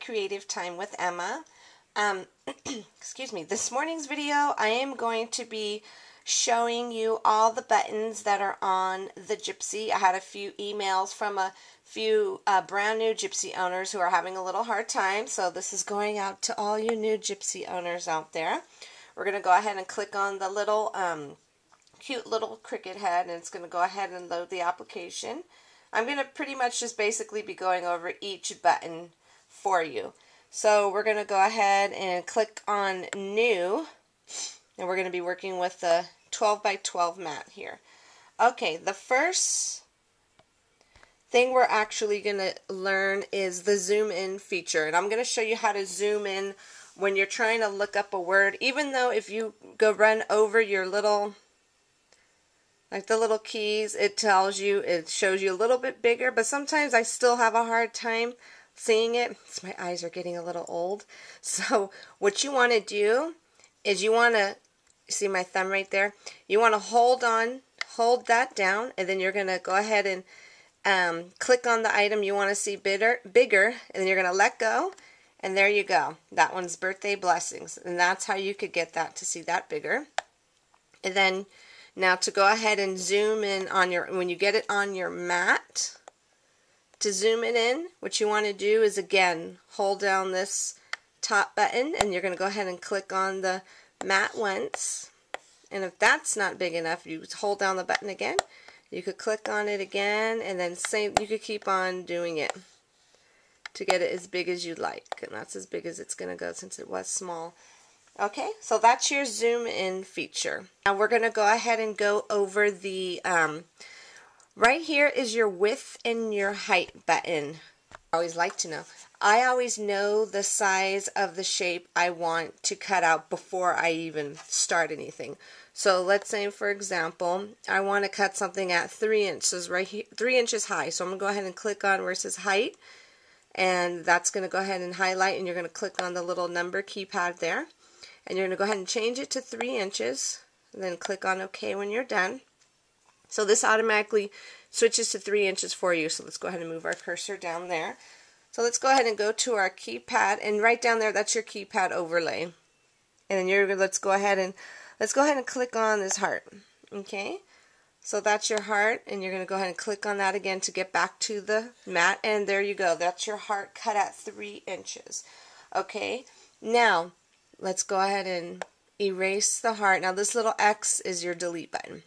Creative Time with Emma. Excuse me. This morning's video, I am going to be showing you all the buttons that are on the Gypsy. I had a few emails from a few brand new Gypsy owners who are having a little hard time, so this is going out to all you new Gypsy owners out there. We're going to go ahead and click on the little cute little cricket head, and it's going to go ahead and load the application. I'm going to pretty much just basically be going over each button for you. So we're going to go ahead and click on New, and we're going to be working with the 12 by 12 mat here. Okay, the first thing we're actually going to learn is the zoom in feature, and I'm going to show you how to zoom in when you're trying to look up a word. Even though if you go run over your little, like the little keys, it shows you a little bit bigger, but sometimes I still have a hard time seeing it. My eyes are getting a little old. So what you want to do is you want to see my thumb right there. You want to hold that down, and then you're going to go ahead and click on the item you want to see bigger, and then you're going to let go, and there you go. That one's Birthday Blessings, and that's how you could get that to see that bigger. And then now to go ahead and zoom in on your, when you get it on your mat, to zoom it in, what you want to do is again hold down this top button, and you're going to go ahead and click on the mat once. And if that's not big enough, you hold down the button again. You could click on it again, and then you could keep on doing it to get it as big as you'd like. And that's as big as it's going to go since it was small. Okay, so that's your zoom in feature. Now we're going to go ahead and go over the right here is your width and your height button. I always like to know. I always know the size of the shape I want to cut out before I even start anything. So let's say, for example, I want to cut something at 3 inches, right here, 3 inches high. So I'm going to go ahead and click on where it says height, and that's going to go ahead and highlight, and you're going to click on the little number keypad there, and you're going to go ahead and change it to 3 inches, and then click on OK when you're done. So this automatically switches to 3 inches for you. So let's go ahead and move our cursor down there. So let's go ahead and go to our keypad, and right down there, that's your keypad overlay. And then let's go ahead and click on this heart. Okay, so that's your heart, and you're going to go ahead and click on that again to get back to the mat, and there you go. That's your heart cut at 3 inches. Okay, now let's go ahead and erase the heart. Now this little X is your delete button.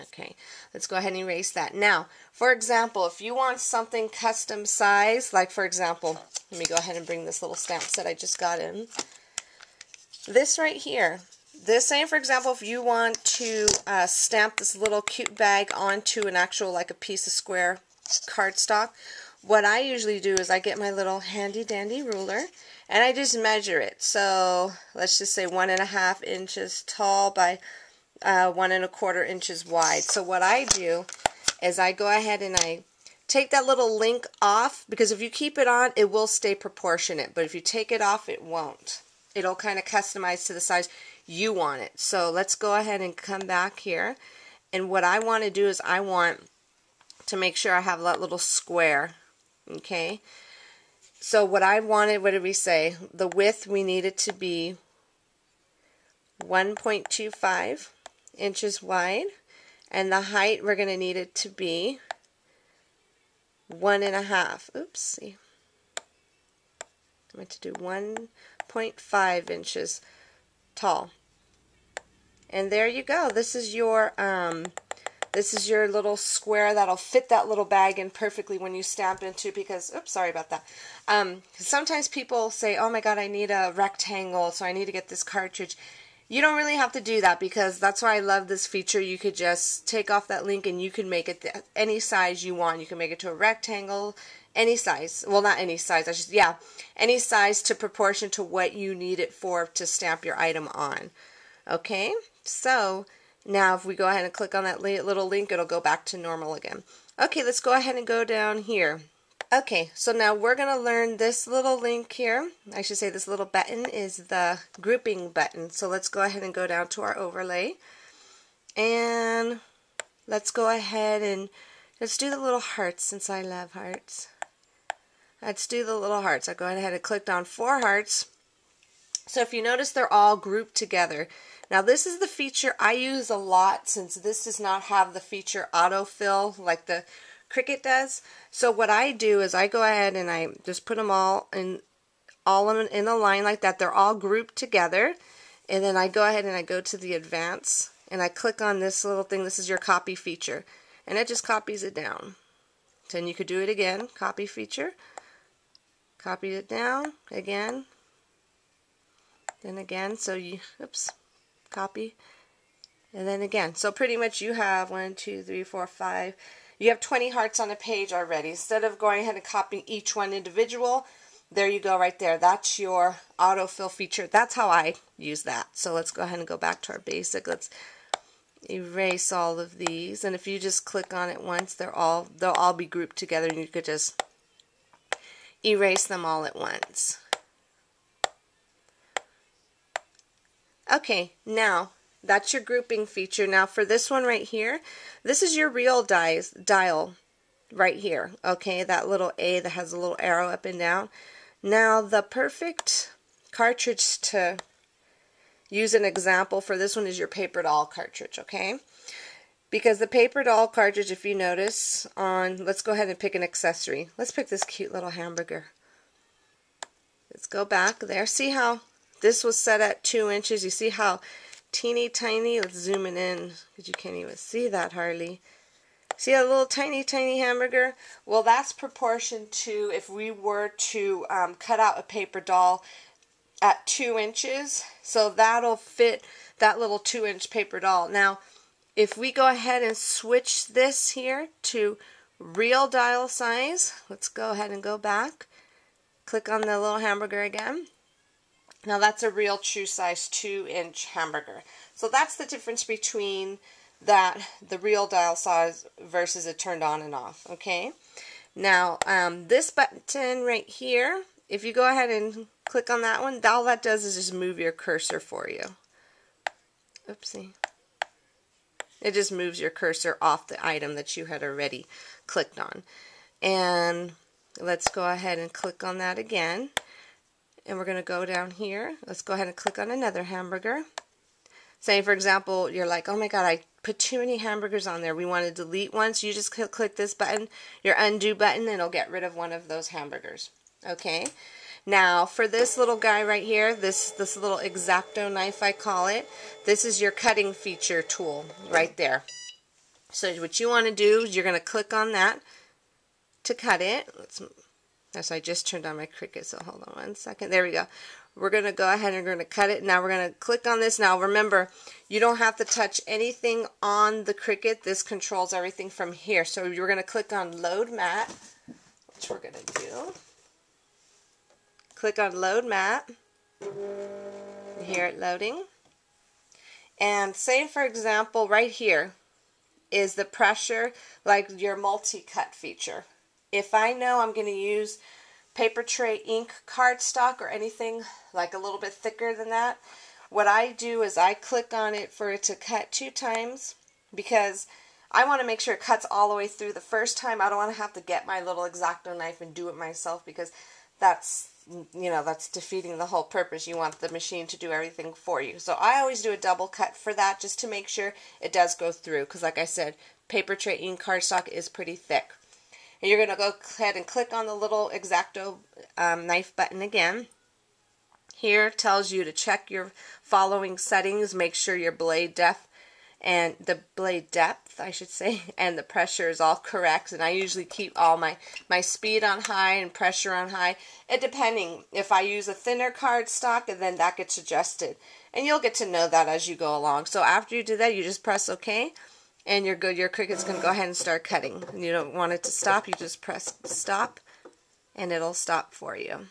Okay, let's go ahead and erase that. Now, for example, if you want something custom size, like for example, let me go ahead and bring this little stamp set I just got in. This right here, this same, for example, if you want to stamp this little cute bag onto an actual, like a piece of square cardstock, what I usually do is I get my little handy dandy ruler, and I just measure it. So let's just say 1.5 inches tall by 1 1/4 inches wide. So what I do is I go ahead and I take that little link off, because if you keep it on, it will stay proportionate, but if you take it off, it won't. It'll kind of customize to the size you want it. So let's go ahead and come back here, and what I want to do is I want to make sure I have that little square. Okay, so what I wanted, what did we say? The width, we need it to be 1.25 inches wide, and the height, we're going to need it to be 1.5. Oopsie. I meant to do 1.5 inches tall. And there you go. This is your little square that'll fit that little bag in perfectly when you stamp into, because, oops, sorry about that. Sometimes people say, oh my god, I need a rectangle, so I need to get this cartridge. You don't really have to do that, because that's why I love this feature. You could just take off that link, and you can make it any size you want. You can make it to a rectangle, any size. Well, not any size. Any size to proportion to what you need it for to stamp your item on. Okay, so now if we go ahead and click on that little link, it'll go back to normal again. Okay, let's go ahead and go down here. Okay, so now we're going to learn this little link here. I should say this little button is the grouping button. So let's go ahead and go down to our overlay. And let's go ahead and let's do the little hearts, since I love hearts. Let's do the little hearts. I go ahead and clicked on 4 hearts. So if you notice, they're all grouped together. Now this is the feature I use a lot since this does not have the feature autofill like the Cricut does. So what I do is I go ahead and I just put them all in a line like that. They're all grouped together. And then I go ahead and I go to the advance and I click on this little thing. This is your copy feature. And it just copies it down. Then you could do it again, copy feature. Copy it down again. Then again, so you, oops, copy. And then again. So pretty much you have 1, 2, 3, 4, 5. You have 20 hearts on a page already. Instead of going ahead and copying each one individual, there you go right there. That's your autofill feature. That's how I use that. So let's go ahead and go back to our basic. Let's erase all of these. And if you just click on it once, they'll all be grouped together and you could just erase them all at once. Okay, now that's your grouping feature. Now for this one right here, this is your real dial right here. Okay, that little A that has a little arrow up and down. Now the perfect cartridge to use an example for this one is your paper doll cartridge, okay? Because the paper doll cartridge, if you notice on, let's go ahead and pick an accessory. Let's pick this cute little hamburger. Let's go back there. See how this was set at 2 inches? You see how teeny tiny? Let's zoom it in because you can't even see that hardly. See that little tiny hamburger? Well, that's proportion to if we were to cut out a paper doll at 2 inches. So that'll fit that little 2-inch paper doll. Now, if we go ahead and switch this here to real dial size, let's go ahead and go back. Click on the little hamburger again. Now that's a real true size 2-inch hamburger. So that's the difference between the real dial size versus it turned on and off. Okay. Now this button right here, if you go ahead and click on that one, all that does is just move your cursor for you. Oopsie. It just moves your cursor off the item that you had already clicked on. And let's go ahead and click on that again. And we're going to go down here. Let's go ahead and click on another hamburger. Say, for example, you're like, oh my God, I put too many hamburgers on there. We want to delete one. So you just click this button, your undo button, and it'll get rid of one of those hamburgers. Okay. Now, for this little guy right here, this little X-Acto knife, I call it, this is your cutting feature tool right there. So what you want to do is you're going to click on that to cut it. So I just turned on my Cricut, so hold on 1 second. There we go. We're going to go ahead and we're going to cut it. Now we're going to click on this. Now remember, you don't have to touch anything on the Cricut. This controls everything from here. So you're going to click on Load Mat, which we're going to do. Click on Load Mat. You hear it loading. And say, for example, right here is the pressure, like your multi-cut feature. If I know I'm going to use paper tray ink cardstock or anything like a little bit thicker than that, what I do is I click on it for it to cut 2 times because I want to make sure it cuts all the way through the first time. I don't want to have to get my little X-Acto knife and do it myself because that's, you know, that's defeating the whole purpose. You want the machine to do everything for you. So I always do a double cut for that just to make sure it does go through because, like I said, paper tray ink cardstock is pretty thick. And you're going to go ahead and click on the little X-Acto knife button again. Here tells you to check your following settings. Make sure your blade depth and the blade depth, I should say, and the pressure is all correct. And I usually keep all my speed on high and pressure on high. It depending if I use a thinner cardstock, and then that gets adjusted. And you'll get to know that as you go along. So after you do that, you just press OK. And you're good. Your Cricut's going to go ahead and start cutting. And you don't want it to stop. You just press stop, and it'll stop for you.